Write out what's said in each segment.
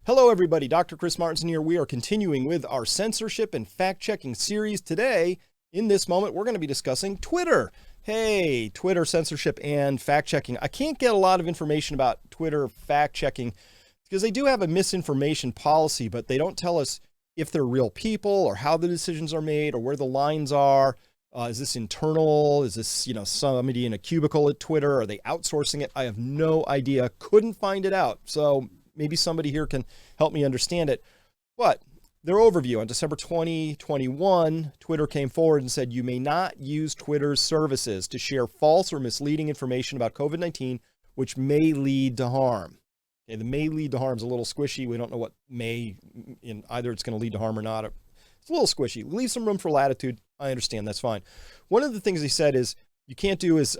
Hello, everybody. Dr. Chris Martinson here. We are continuing with our censorship and fact-checking series. Today, in this moment, we're going to be discussing Twitter. Hey, Twitter censorship and fact-checking. I can't get a lot of information about Twitter fact-checking because they do have a misinformation policy, but they don't tell us if they're real people or how the decisions are made or where the lines are. Is this internal? Is this, somebody in a cubicle at Twitter? Are they outsourcing it? I have no idea. Couldn't find it out. So maybe somebody here can help me understand it. But their overview on December 2021, Twitter came forward and said, you may not use Twitter's services to share false or misleading information about COVID-19, which may lead to harm. Okay, the may lead to harm is a little squishy. We don't know what may, in either it's going to lead to harm or not. It's a little squishy. Leave some room for latitude. I understand. That's fine. One of the things he said is you can't do is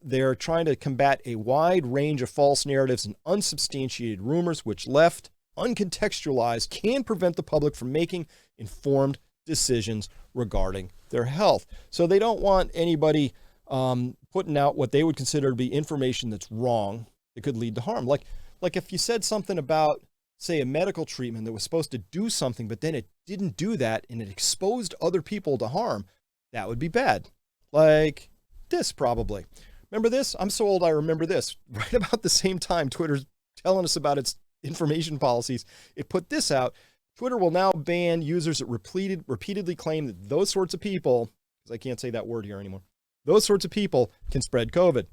they're trying to combat a wide range of false narratives and unsubstantiated rumors, which left uncontextualized can prevent the public from making informed decisions regarding their health. So they don't want anybody putting out what they would consider to be information that's wrong that could lead to harm. Like if you said something about, say, a medical treatment that was supposed to do something, but then it didn't do that and it exposed other people to harm, that would be bad. Like this, probably. Remember this? I'm so old I remember this. Right about the same time Twitter's telling us about its information policies, it put this out. Twitter will now ban users that repeatedly claim that those sorts of people, because I can't say that word here anymore, those sorts of people can spread COVID.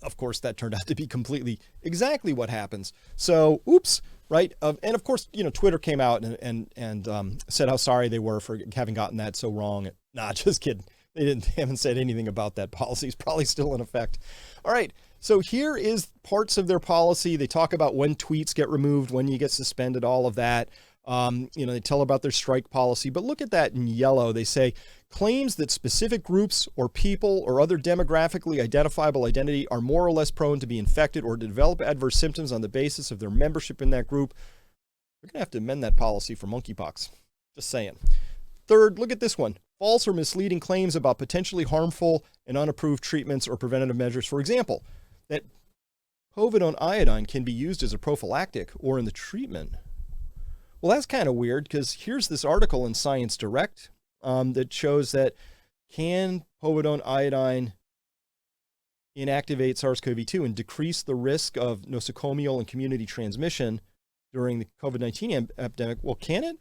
Of course, that turned out to be completely exactly what happens. So, oops, right? And of course, Twitter came out and said how sorry they were for having gotten that so wrong. Nah, just kidding. They haven't said anything about that policy. It's probably still in effect. All right. So here is parts of their policy. They talk about when tweets get removed, when you get suspended, all of that. They tell about their strike policy, but look at that in yellow. They say claims that specific groups or people or other demographically identifiable identity are more or less prone to be infected or to develop adverse symptoms on the basis of their membership in that group. We're going to have to amend that policy for monkeypox. Just saying. Third, look at this one. False or misleading claims about potentially harmful and unapproved treatments or preventative measures. For example, that povidone iodine can be used as a prophylactic or in the treatment. Well, that's kind of weird because here's this article in Science Direct that shows that can povidone iodine inactivate SARS-CoV-2 and decrease the risk of nosocomial and community transmission during the COVID-19 epidemic. Well, can it?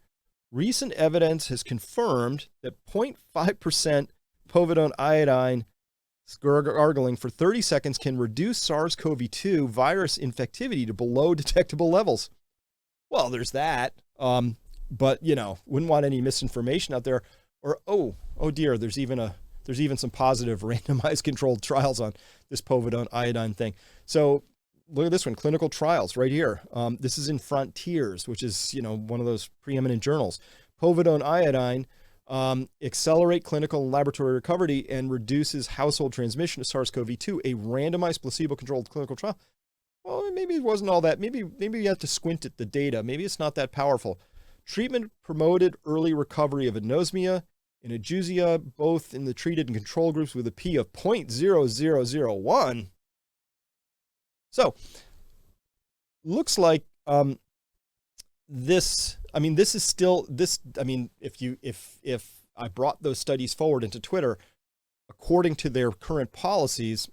Recent evidence has confirmed that 0.5% povidone iodine gargling for 30 seconds can reduce SARS-CoV-2 virus infectivity to below detectable levels. Well, there's that. But wouldn't want any misinformation out there. Or oh dear, there's even some positive randomized controlled trials on this povidone iodine thing. So look at this one, clinical trials right here. This is in Frontiers, which is one of those preeminent journals. Povidone iodine accelerate clinical and laboratory recovery and reduces household transmission of SARS-CoV-2. A randomized placebo-controlled clinical trial. Well, maybe it wasn't all that. Maybe you have to squint at the data. Maybe it's not that powerful. Treatment promoted early recovery of anosmia and ageusia, both in the treated and control groups with a P of 0.0001. So, looks like this is still this. I mean, if I brought those studies forward into Twitter, according to their current policies,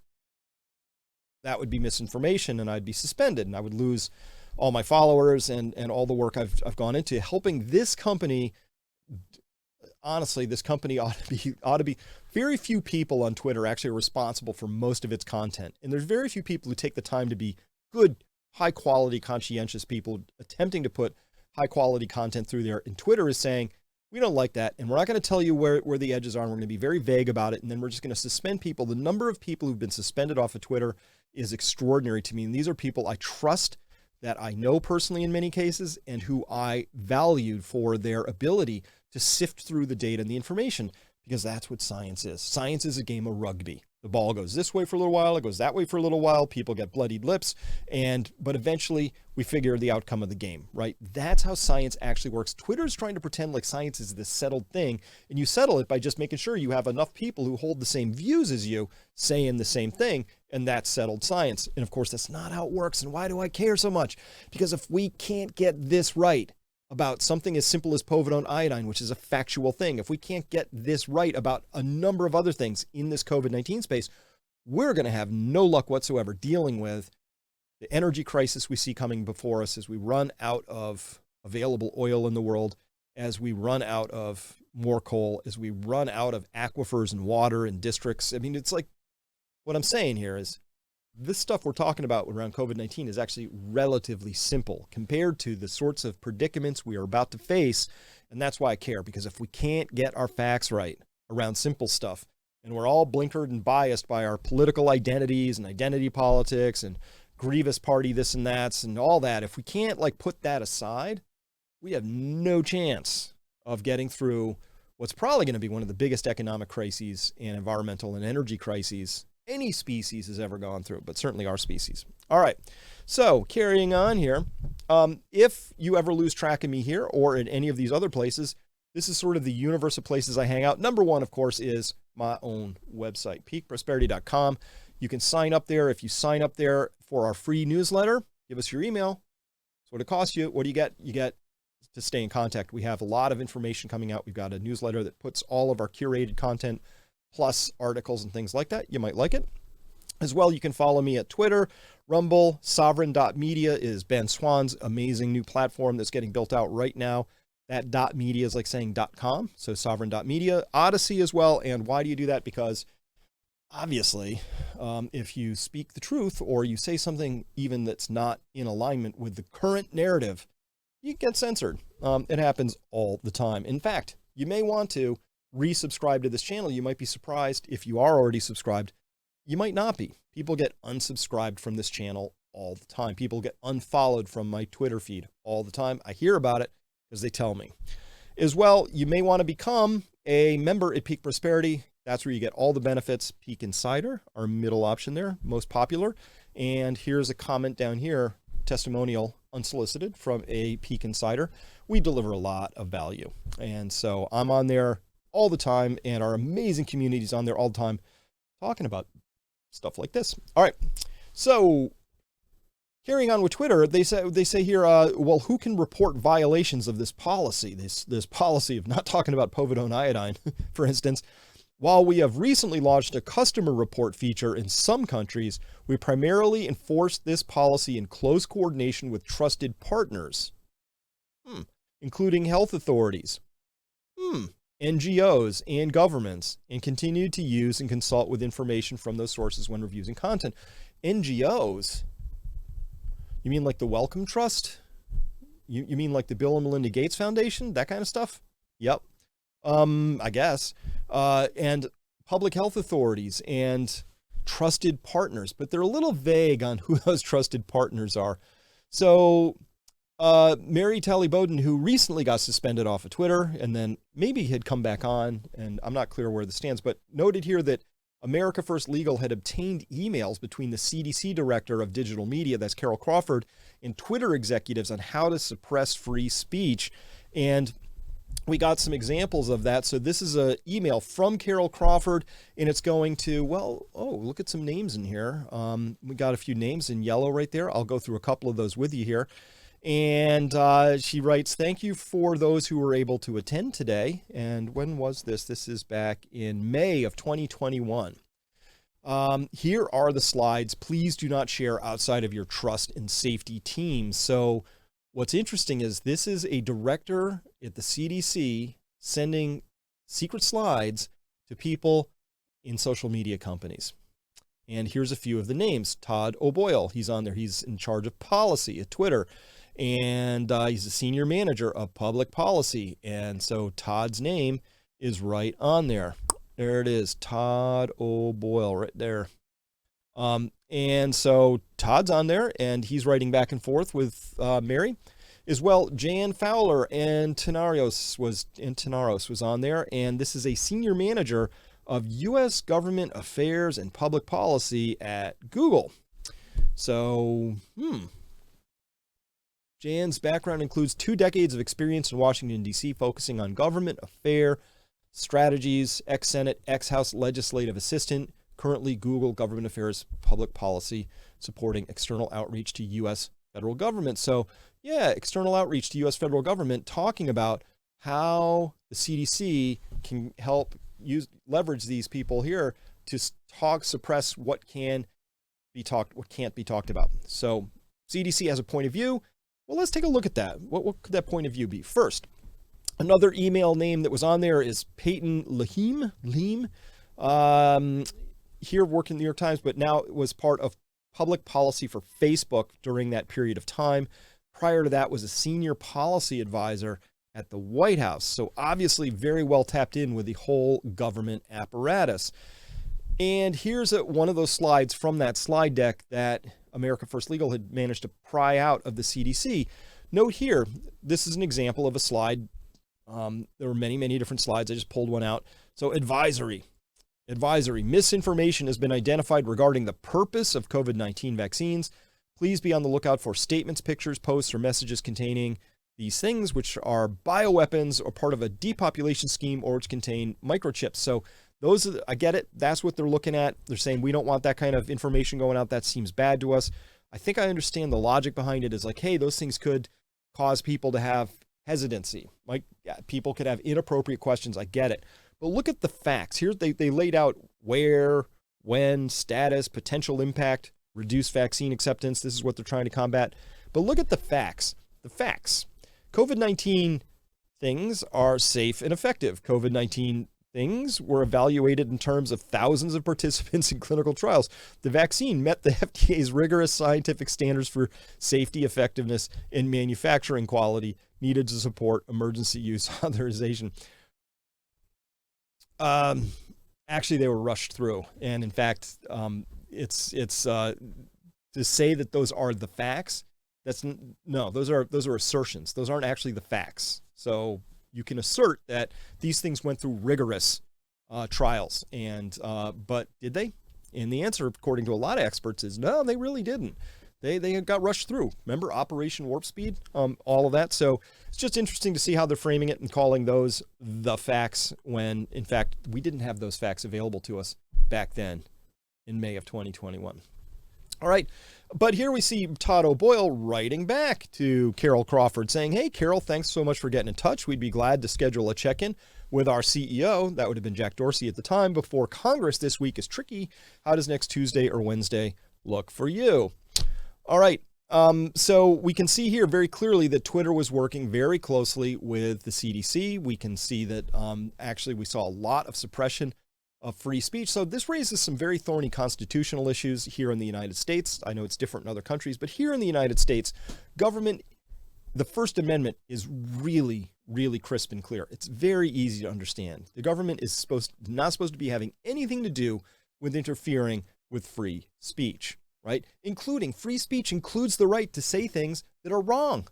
that would be misinformation and I'd be suspended and I would lose all my followers and all the work I've gone into helping this company. Honestly, this company ought to be very few people on Twitter actually are responsible for most of its content. And there's very few people who take the time to be good, high quality, conscientious people attempting to put high quality content through there. And Twitter is saying, we don't like that. And we're not going to tell you where the edges are. And we're going to be very vague about it. And then we're just going to suspend people. The number of people who've been suspended off of Twitter is extraordinary to me. And these are people I trust, that I know personally in many cases, and who I valued for their ability to sift through the data and the information, because that's what science is. Science is a game of rugby. The ball goes this way for a little while, it goes that way for a little while, people get bloodied lips, but eventually we figure the outcome of the game, right? That's how science actually works. Twitter's trying to pretend like science is this settled thing, and you settle it by just making sure you have enough people who hold the same views as you saying the same thing, and that's settled science. And of course, that's not how it works. And why do I care so much? Because if we can't get this right about something as simple as povidone iodine, which is a factual thing, if we can't get this right about a number of other things in this COVID-19 space, we're going to have no luck whatsoever dealing with the energy crisis we see coming before us as we run out of available oil in the world, as we run out of more coal, as we run out of aquifers and water in districts. I mean, it's like, what I'm saying here is this stuff we're talking about around COVID-19 is actually relatively simple compared to the sorts of predicaments we are about to face. And that's why I care, because if we can't get our facts right around simple stuff, and we're all blinkered and biased by our political identities and identity politics and grievous party this and that's and all that, if we can't like put that aside, we have no chance of getting through what's probably going to be one of the biggest economic crises and environmental and energy crises any species has ever gone through, but certainly our species. All right, so carrying on here, if you ever lose track of me here or in any of these other places, this is sort of the universe of places I hang out. Number one, of course, is my own website, peakprosperity.com. You can sign up there. If you sign up there for our free newsletter, give us your email. That's what it costs you. What do you get? You get to stay in contact. We have a lot of information coming out. We've got a newsletter that puts all of our curated content plus articles and things like that. You might like it. As well, you can follow me at Twitter, Rumble, Sovereign.media is Ben Swan's amazing new platform that's getting built out right now. That .media is like saying .com, so Sovereign.media, Odyssey as well. And why do you do that? Because obviously, if you speak the truth or you say something even that's not in alignment with the current narrative, you get censored. It happens all the time. In fact, you may want to resubscribe to this channel. You might be surprised if you are already subscribed. You might not be. People get unsubscribed from this channel all the time. People get unfollowed from my Twitter feed all the time. I hear about it because they tell me. As well, you may want to become a member at Peak Prosperity. That's where you get all the benefits. Peak Insider, our middle option there, most popular. And here's a comment down here, testimonial unsolicited from a Peak Insider. We deliver a lot of value. And so I'm on there all the time, and our amazing community's on there all the time talking about stuff like this. All right, so carrying on with Twitter, they say here, well, who can report violations of this policy? This policy of not talking about povidone iodine, for instance. While we have recently launched a customer report feature in some countries, we primarily enforce this policy in close coordination with trusted partners, including health authorities, NGOs and governments, and continue to use and consult with information from those sources when reviewing content. NGOs? You mean like the Wellcome Trust? You mean like the Bill and Melinda Gates Foundation? That kind of stuff? Yep. I guess. And public health authorities and trusted partners, but they're a little vague on who those trusted partners are. So Mary Talley Bowden, who recently got suspended off of Twitter and then maybe had come back on, and I'm not clear where this stands, but noted here that America First Legal had obtained emails between the CDC director of digital media, that's Carol Crawford, and Twitter executives on how to suppress free speech. And we got some examples of that. So this is an email from Carol Crawford, and it's going to, well, oh, look at some names in here. We got a few names in yellow right there. I'll go through a couple of those with you here. And she writes, thank you for those who were able to attend today. And when was this? This is back in May of 2021. Here are the slides. Please do not share outside of your trust and safety teams. So what's interesting is this is a director at the CDC sending secret slides to people in social media companies. And here's a few of the names. Todd O'Boyle, he's on there. He's in charge of policy at Twitter. And he's a senior manager of public policy. And so Todd's name is right on there. There it is, Todd O'Boyle right there. And so Todd's on there, and he's writing back and forth with Mary. As well, Jan Fowler and Tenaros was on there. And this is a senior manager of U.S. government affairs and public policy at Google. So, Jan's background includes 2 decades of experience in Washington, D.C., focusing on government affair strategies, ex-Senate, ex-House legislative assistant, currently Google government affairs, public policy, supporting external outreach to U.S. federal government. So, yeah, external outreach to U.S. federal government, talking about how the CDC can help leverage these people here to suppress what can't be talked about. So CDC has a point of view. Well, let's take a look at that. What could that point of view be? First, another email name that was on there is Peyton Lahim. Here working in the New York Times, but now it was part of public policy for Facebook during that period of time. Prior to that was a senior policy advisor at the White House. So obviously very well tapped in with the whole government apparatus. And here's one of those slides from that slide deck that America First Legal had managed to pry out of the CDC. Note here, this is an example of a slide. There were many, many different slides. I just pulled one out. So advisory. Misinformation has been identified regarding the purpose of COVID-19 vaccines. Please be on the lookout for statements, pictures, posts, or messages containing these things, which are bioweapons or part of a depopulation scheme, or which contain microchips. So I get it. That's what they're looking at. They're saying we don't want that kind of information going out. That seems bad to us. I think I understand the logic behind it is like, hey, those things could cause people to have hesitancy. Like people could have inappropriate questions. I get it. But look at the facts. Here they laid out where, when, status, potential impact, reduced vaccine acceptance. This is what they're trying to combat. But look at the facts. The facts. COVID-19 things are safe and effective. COVID-19 things were evaluated in terms of thousands of participants in clinical trials. The vaccine met the FDA's rigorous scientific standards for safety, effectiveness, and manufacturing quality needed to support emergency use authorization. Actually, they were rushed through. And in fact, it's to say that those are the facts. Those are assertions. Those aren't actually the facts. So you can assert that these things went through rigorous trials, but did they? And the answer, according to a lot of experts, is no, they really didn't. They got rushed through. Remember Operation Warp Speed? All of that. So it's just interesting to see how they're framing it and calling those the facts when, in fact, we didn't have those facts available to us back then in May of 2021. All right. But here we see Todd O'Boyle writing back to Carol Crawford saying, hey, Carol, thanks so much for getting in touch. We'd be glad to schedule a check-in with our CEO. That would have been Jack Dorsey at the time. Before Congress this week is tricky. How does next Tuesday or Wednesday look for you? All right. So we can see here very clearly that Twitter was working very closely with the CDC. We can see that actually we saw a lot of suppression of free speech. So this raises some very thorny constitutional issues here in the United States. I know it's different in other countries, but here in the United States, government, the First Amendment is really, really crisp and clear. It's very easy to understand. The government is not supposed to be having anything to do with interfering with free speech, right? Including free speech includes the right to say things that are wrong.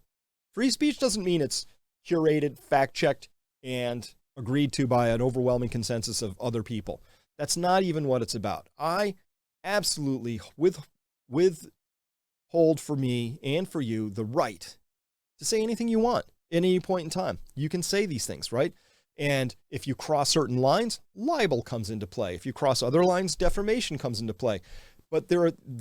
Free speech doesn't mean it's curated, fact-checked, and agreed to by an overwhelming consensus of other people. That's not even what it's about. I absolutely withhold for me and for you the right to say anything you want at any point in time. You can say these things, right? And if you cross certain lines, libel comes into play. If you cross other lines, defamation comes into play. But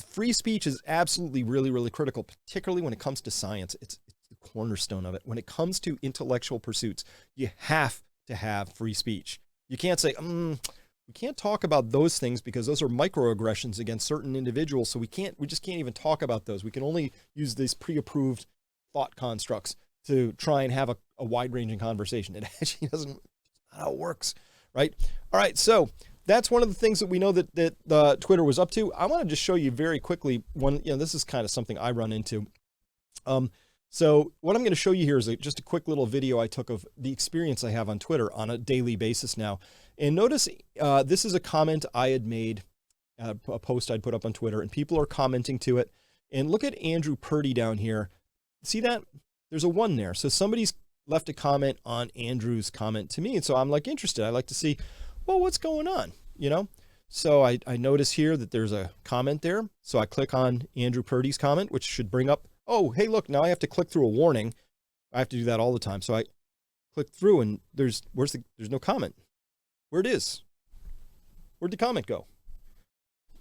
free speech is absolutely really, really critical, particularly when it comes to science. It's the cornerstone of it. When it comes to intellectual pursuits, you have to have free speech. You can't say, we can't talk about those things because those are microaggressions against certain individuals. So we just can't even talk about those. We can only use these pre-approved thought constructs to try and have a wide-ranging conversation. It actually doesn't, not how it works, right? All right, so that's one of the things that we know that Twitter was up to. I want to just show you very quickly this is kind of something I run into. So what I'm going to show you here is just a quick little video I took of the experience I have on Twitter on a daily basis now. And notice this is a comment I had made, a post I'd put up on Twitter, and people are commenting to it. And look at Andrew Purdy down here. See that? There's a 1 there. So somebody's left a comment on Andrew's comment to me. And so I'm like interested. I like to see well, what's going on? So I notice here that there's a comment there. So I click on Andrew Purdy's comment, which should bring up, oh, hey, look, now I have to click through a warning. I have to do that all the time. So I click through and there's no comment. Where it is? Where'd the comment go?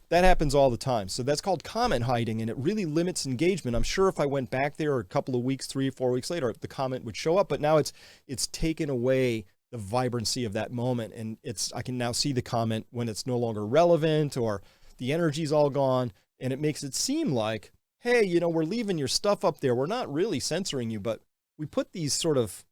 That happens all the time. So that's called comment hiding, and it really limits engagement. I'm sure if I went back there a couple of weeks, 3 or 4 weeks later, the comment would show up, but now it's taken away the vibrancy of that moment. And I can now see the comment when it's no longer relevant or the energy's all gone. And it makes it seem like, hey, we're leaving your stuff up there. We're not really censoring you, but we put these sort of,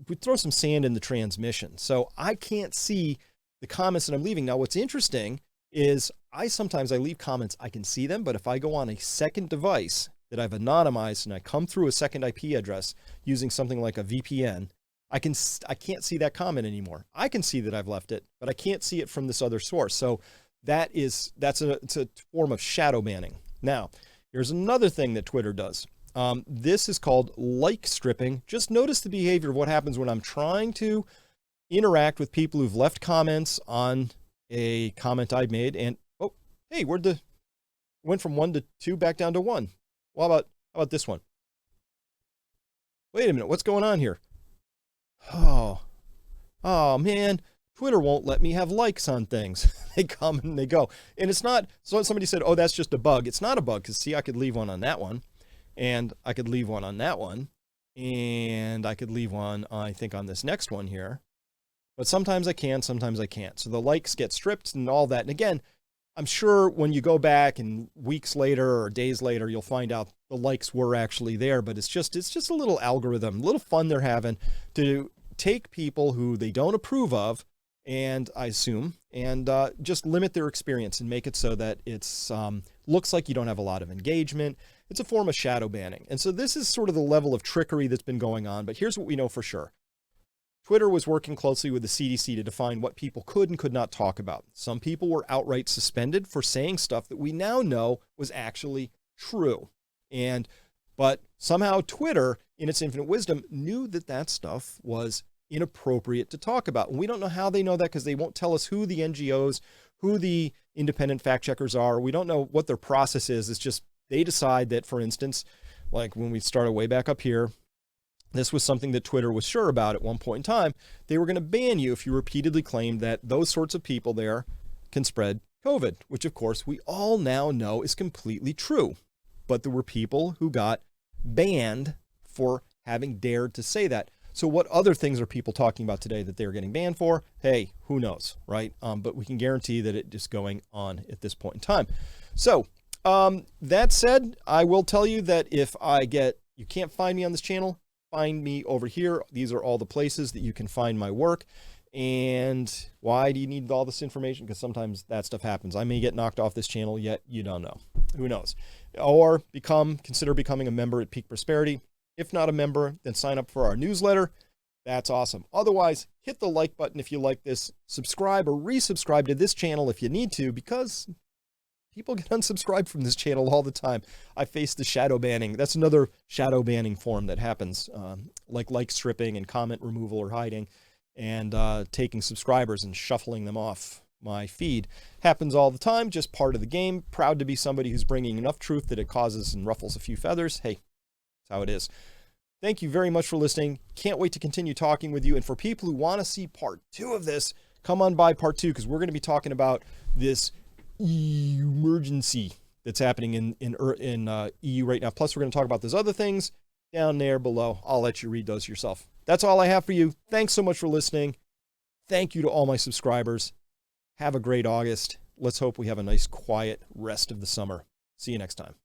we throw some sand in the transmission. So I can't see the comments that I'm leaving. Now, what's interesting is sometimes I leave comments, I can see them, but if I go on a second device that I've anonymized and I come through a second IP address using something like a VPN, I can't see that comment anymore. I can see that I've left it, but I can't see it from this other source. So it's a form of shadow banning. Now, here's another thing that Twitter does. This is called like stripping. Just notice the behavior of what happens when I'm trying to interact with people who've left comments on a comment I made, and oh, hey, went from 1 to 2 back down to 1. Well, how about this one? Wait a minute, what's going on here? Oh man, Twitter won't let me have likes on things. They come and they go. And it's not, so somebody said, oh, that's just a bug. It's not a bug, because see, I could leave one on that one, and I could leave one on that one, and I could leave one, I think, on this next one here. But sometimes I can, sometimes I can't. So the likes get stripped and all that. And again, I'm sure when you go back and weeks later or days later, you'll find out the likes were actually there. But it's just a little algorithm, a little fun they're having to take people who they don't approve of, and I assume, and just limit their experience and make it so that it's looks like you don't have a lot of engagement. It's a form of shadow banning. And so this is sort of the level of trickery that's been going on. But here's what we know for sure. Twitter was working closely with the CDC to define what people could and could not talk about. Some people were outright suspended for saying stuff that we now know was actually true. But somehow Twitter, in its infinite wisdom, knew that stuff was inappropriate to talk about. And we don't know how they know that, because they won't tell us who the NGOs, who the independent fact checkers are. We don't know what their process is. It's just they decide that, for instance, like when we started way back up here, this was something that Twitter was sure about at one point in time. They were going to ban you if you repeatedly claimed that those sorts of people there can spread COVID, which of course we all now know is completely true. But there were people who got banned for having dared to say that. So what other things are people talking about today that they're getting banned for? Hey, who knows, right? But we can guarantee that it is going on at this point in time. So that said, I will tell you that if you can't find me on this channel, find me over here. These are all the places that you can find my work. And why do you need all this information? Because sometimes that stuff happens. I may get knocked off this channel, yet you don't know. Who knows? Or consider becoming a member at Peak Prosperity. If not a member, then sign up for our newsletter. That's awesome. Otherwise, hit the like button if you like this. Subscribe or resubscribe to this channel if you need to, because people get unsubscribed from this channel all the time. I face the shadow banning. That's another shadow banning form that happens, like stripping and comment removal or hiding, and taking subscribers and shuffling them off my feed. Happens all the time, just part of the game. Proud to be somebody who's bringing enough truth that it causes and ruffles a few feathers. Hey, that's how it is. Thank you very much for listening. Can't wait to continue talking with you. And for people who want to see part 2 of this, come on by part 2, because we're going to be talking about this emergency that's happening in EU right now. Plus, we're going to talk about those other things down there below. I'll let you read those yourself. That's all I have for you. Thanks so much for listening. Thank you to all my subscribers. Have a great August. Let's hope we have a nice, quiet rest of the summer. See you next time.